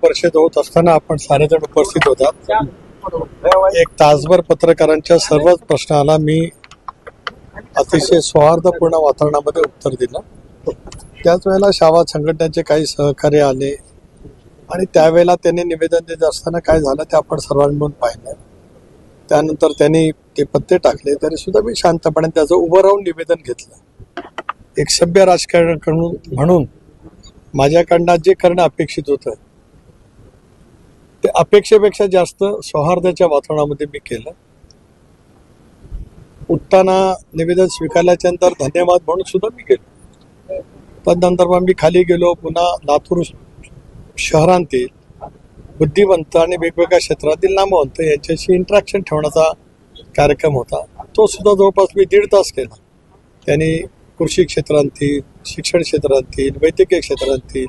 परिषद होत असताना आपण सारेजण उपस्थित होतात. एक तासभर पत्रकारांच्या सर्वच प्रश्नाला मी अतिशय सौहार्दपूर्ण वातावरणामध्ये उत्तर दिलं. त्याच वेळेला शावा संघटनेचे काही सहकार्य आले आणि त्यावेळेला त्यांनी निवेदन देत असताना काय झालं ते आपण सर्वांनी मिळून पाहिलं. त्यानंतर त्यांनी ते पत्ते टाकले तरी सुद्धा मी शांतपणे त्याचं उभं राहून निवेदन घेतलं. एक सभ्य राजकारण म्हणून माझ्याकडनं जे करणं अपेक्षित होतं ते अपेक्षेपेक्षा जास्त सौहार्दाच्या वातावरणामध्ये मी केलं. उठताना निवेदन स्वीकारल्याच्या नंतर धन्यवाद म्हणून सुद्धा मी गेलो. तदनंतर मग मी खाली गेलो. पुन्हा लातूर शहरांतील बुद्धिवंत आणि वेगवेगळ्या क्षेत्रातील नामवंत यांच्याशी इंटरॅक्शन ठेवण्याचा कार्यक्रम होता. तो सुद्धा जवळपास मी 1.5 तास केला. त्यांनी कृषी क्षेत्रांतील, शिक्षण क्षेत्रांतील, वैद्यकीय क्षेत्रांतील,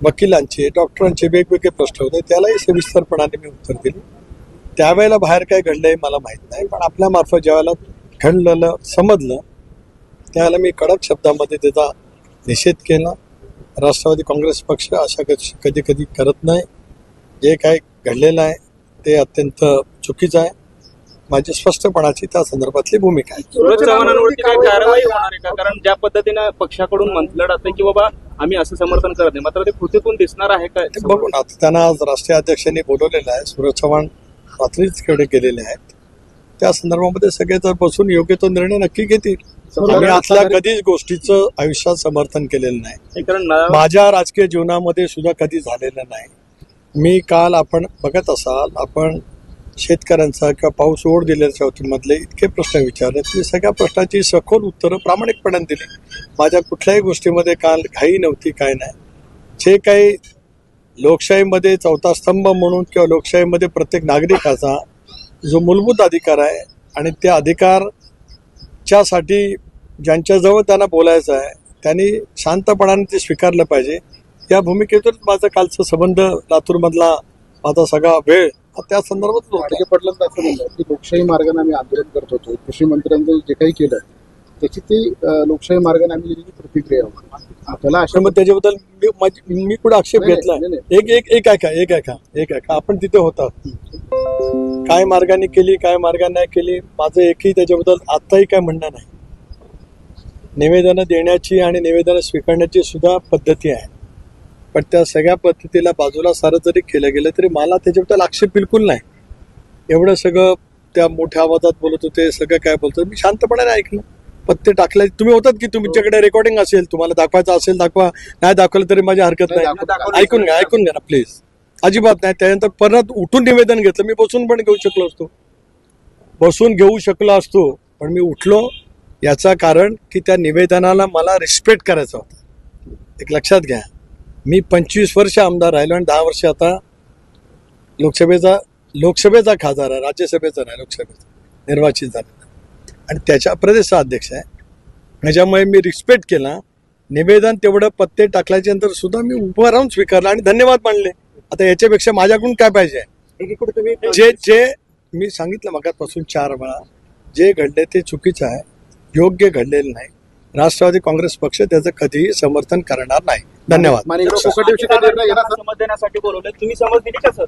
वकिलांचे, डॉक्टरांचे वेगवेगळे प्रश्न होते. त्यालाही सविस्तरपणाने मी उत्तर दिले. त्यावेळेला बाहेर काय घडलंय मला माहीत नाही, पण आपल्यामार्फत ज्यावेळेला घडलेलं समजलं त्यावेळेला मी कडक शब्दामध्ये त्याचा निषेध केला. राष्ट्रवादी काँग्रेस पक्ष अशा कधी कधी करत नाही. जे काय घडलेलं आहे ते अत्यंत चुकीचं आहे. माझी स्पष्टपणाची त्या संदर्भातली भूमिका आहे. सुरज चव्हाणांवरती काय कारवाई होणार आहे का? कारण ज्या पद्धतीनं पक्षाकडून म्हटलं जातं की बाबा आम्ही असं समर्थन करत नाही, मात्र ते कृतीतून दिसणार आहे का? बघू ना, त्यांना आज राष्ट्रीय अध्यक्षांनी बोलवलेलं आहे. सूरज चव्हाण रात्रीच कडे गेलेले आहेत. त्या संदर्भामध्ये सगळे जर बसून योग्य तो निर्णय नक्की घेतील. आम्ही आतल्या कधीच गोष्टीचं आयुष्यात समर्थन केलेलं नाही. माझ्या राजकीय जीवनामध्ये सुद्धा कधी झालेलं नाही. मी काल आपण बघत असाल, आपण शेतकऱ्यांचा किंवा पाऊस ओढ दिल्याच्या मधले इतके प्रश्न विचारले. मी सगळ्या प्रश्नाची सखोल उत्तरं प्रामाणिकपणे दिली. माझ्या कुठल्याही गोष्टीमध्ये काल घाई नव्हती, काय नाही. जे काही लोकशाहीमध्ये चौथा स्तंभ म्हणून किंवा लोकशाहीमध्ये प्रत्येक नागरिकाचा जो मूलभूत अधिकार आहे आणि त्या अधिकारच्यासाठी ज्यांच्याजवळ त्यांना बोलायचं आहे त्यांनी शांतपणाने ते स्वीकारलं पाहिजे. या भूमिकेतून माझं कालचं संबंध लातूरमधला माझा सगळा वेळ त्या संदर्भात पडलं तर असं म्हणलं की लोकशाही मार्गाने आम्ही आंदोलन करत होतो. कृषी मंत्र्यांचं जे काही केलं त्याची ती लोकशाही मार्गाने आम्ही दिलेली प्रतिक्रिया आपल्याला अशा. मग त्याच्याबद्दल मी कुठे आक्षेप घेतला? एक ऐका आपण तिथे होता. काय मार्गाने केली, काय मार्गाने नाही केली, माझं एकही त्याच्याबद्दल आत्ताही काय म्हणणं नाही. निवेदनं देण्याची आणि निवेदनं स्वीकारण्याची सुद्धा पद्धती आहे, पण त्या सगळ्या पद्धतीला बाजूला सारं जरी केलं गेलं तरी मला त्याच्याबद्दल आक्षेप बिलकुल नाही. एवढं सगळं त्या मोठ्या आवाजात बोलत होते, सगळं काय बोलतो मी शांतपणाने ऐकलं. पत्ते टाकले तुम्ही होतात की तुमच्याकडे रेकॉर्डिंग असेल, तुम्हाला दाखवायचं असेल दाखवा, नाही दाखवलं तरी माझी हरकत नाही. ऐकून घ्या ना प्लीज. अजिबात नाही. त्यानंतर परत उठून निवेदन घेतलं. मी बसून पण घेऊ शकलो असतो, पण मी उठलो. याचा कारण की त्या निवेदनाला मला रिस्पेक्ट करायचा होता. एक लक्षात घ्या, मी 25 वर्ष आमदार राहिलो आणि 10 वर्ष आता लोकसभेचा खासदार आहे, राज्यसभेचा नाही, लोकसभेचा निर्वाचित झालेला आणि त्याच्या प्रदेशचा अध्यक्ष आहे. त्याच्यामुळे मी रिस्पेक्ट केला. निवेदन तेवढं पत्ते टाकल्याच्या नंतर सुद्धा मी उभं राहून स्वीकारलं आणि धन्यवाद मानले. आता याच्यापेक्षा माझ्याकडून काय पाहिजे? जे मी सांगितलं मगापासून 4 वेळा, जे घडले ते चुकीचं आहे, योग्य घडलेलं नाही. राष्ट्रवादी काँग्रेस पक्ष त्याचं कधीही समर्थन करणार नाही. धन्यवाद. समज देण्यासाठी बोलवलं, तुम्ही समज दिली का सर?